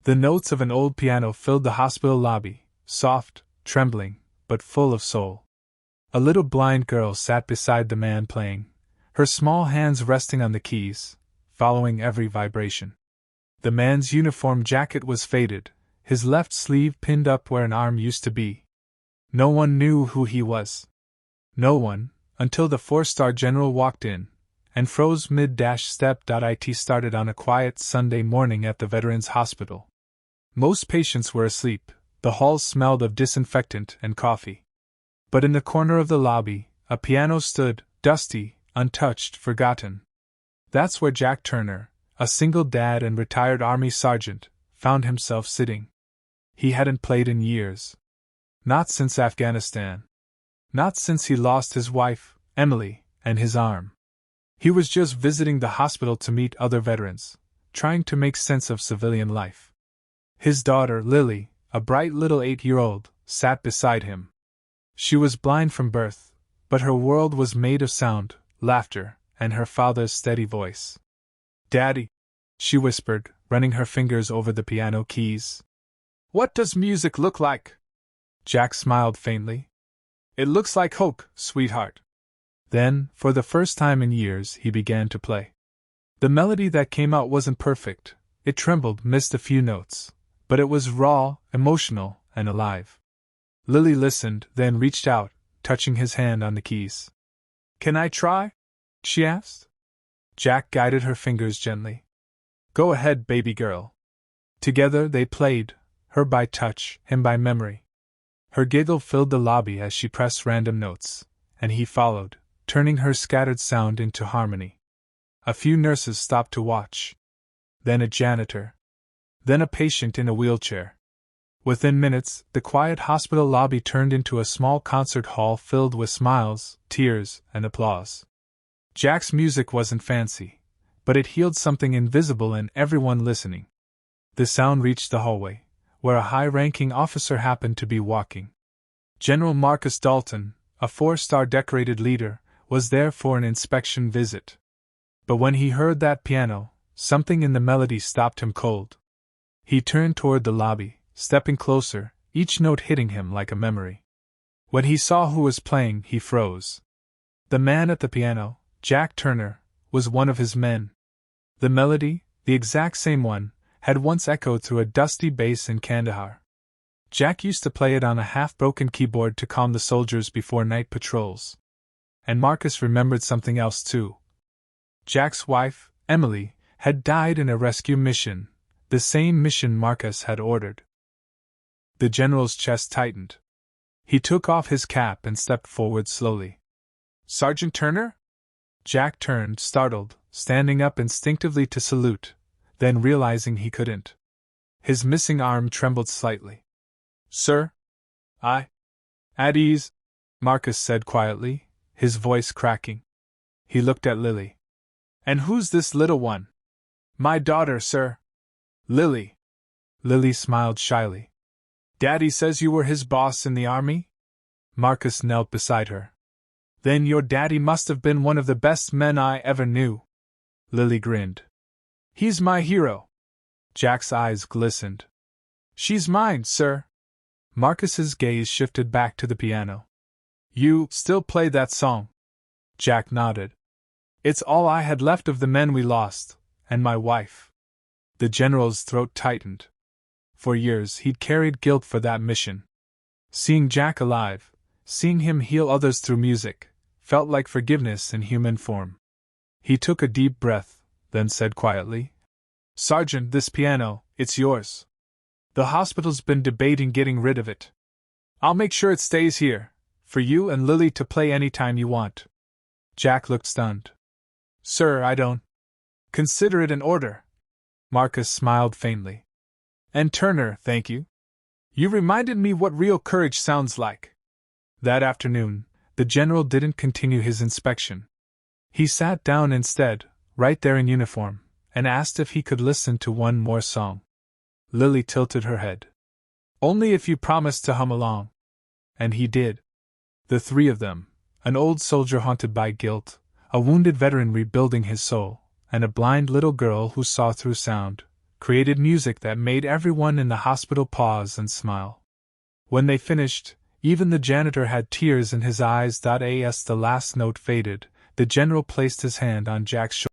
The notes of an old piano filled the hospital lobby, soft, trembling, but full of soul. A little blind girl sat beside the man playing, her small hands resting on the keys, following every vibration. The man's uniform jacket was faded, his left sleeve pinned up where an arm used to be. No one knew who he was. No one, until the 4-star general walked in, and froze mid-step. It started on a quiet Sunday morning at the Veterans Hospital. Most patients were asleep, the halls smelled of disinfectant and coffee. But in the corner of the lobby, a piano stood, dusty, untouched, forgotten. That's where Jack Turner, a single dad and retired Army sergeant, found himself sitting. He hadn't played in years. Not since Afghanistan. Not since he lost his wife, Emily, and his arm. He was just visiting the hospital to meet other veterans, trying to make sense of civilian life. His daughter, Lily, a bright little 8-year-old, sat beside him. She was blind from birth, but her world was made of sound, laughter, and her father's steady voice. "Daddy," she whispered, running her fingers over the piano keys. "What does music look like?" Jack smiled faintly. "It looks like hope, sweetheart." Then, for the first time in years, he began to play. The melody that came out wasn't perfect, it trembled, missed a few notes, but it was raw, emotional, and alive. Lily listened, then reached out, touching his hand on the keys. "Can I try?" she asked. Jack guided her fingers gently. "Go ahead, baby girl." Together they played, her by touch, him by memory. Her giggle filled the lobby as she pressed random notes, and he followed, turning her scattered sound into harmony. A few nurses stopped to watch. Then a janitor. Then a patient in a wheelchair. Within minutes, the quiet hospital lobby turned into a small concert hall filled with smiles, tears, and applause. Jack's music wasn't fancy, but it healed something invisible in everyone listening. The sound reached the hallway, where a high-ranking officer happened to be walking. General Marcus Dalton, a 4-star decorated leader, was there for an inspection visit. But when he heard that piano, something in the melody stopped him cold. He turned toward the lobby, stepping closer, each note hitting him like a memory. When he saw who was playing, he froze. The man at the piano, Jack Turner, was one of his men. The melody, the exact same one, had once echoed through a dusty base in Kandahar. Jack used to play it on a half-broken keyboard to calm the soldiers before night patrols. And Marcus remembered something else too. Jack's wife, Emily, had died in a rescue mission, the same mission Marcus had ordered. The general's chest tightened. He took off his cap and stepped forward slowly. "Sergeant Turner?" Jack turned, startled, standing up instinctively to salute, then realizing he couldn't. His missing arm trembled slightly. "Sir? At ease," Marcus said quietly, his voice cracking. He looked at Lily. "And who's this little one?" "My daughter, sir." "Lily." Lily smiled shyly. "Daddy says you were his boss in the army?" Marcus knelt beside her. "Then your daddy must have been one of the best men I ever knew." Lily grinned. "He's my hero." Jack's eyes glistened. "She's mine, sir." Marcus's gaze shifted back to the piano. "You still play that song?" Jack nodded. "It's all I had left of the men we lost, and my wife." The general's throat tightened. For years he'd carried guilt for that mission. Seeing Jack alive, seeing him heal others through music, felt like forgiveness in human form. He took a deep breath, then said quietly, "Sergeant, this piano, it's yours. The hospital's been debating getting rid of it. I'll make sure it stays here, for you and Lily to play any time you want." Jack looked stunned. "Sir, I don't consider it an order." Marcus smiled faintly. "And Turner, thank you. You reminded me what real courage sounds like." That afternoon, the general didn't continue his inspection. He sat down instead, right there in uniform, and asked if he could listen to one more song. Lily tilted her head. "Only if you promise to hum along." And he did. The three of them, an old soldier haunted by guilt, a wounded veteran rebuilding his soul, and a blind little girl who saw through sound, created music that made everyone in the hospital pause and smile. When they finished, even the janitor had tears in his eyes. As the last note faded, the general placed his hand on Jack's shoulder.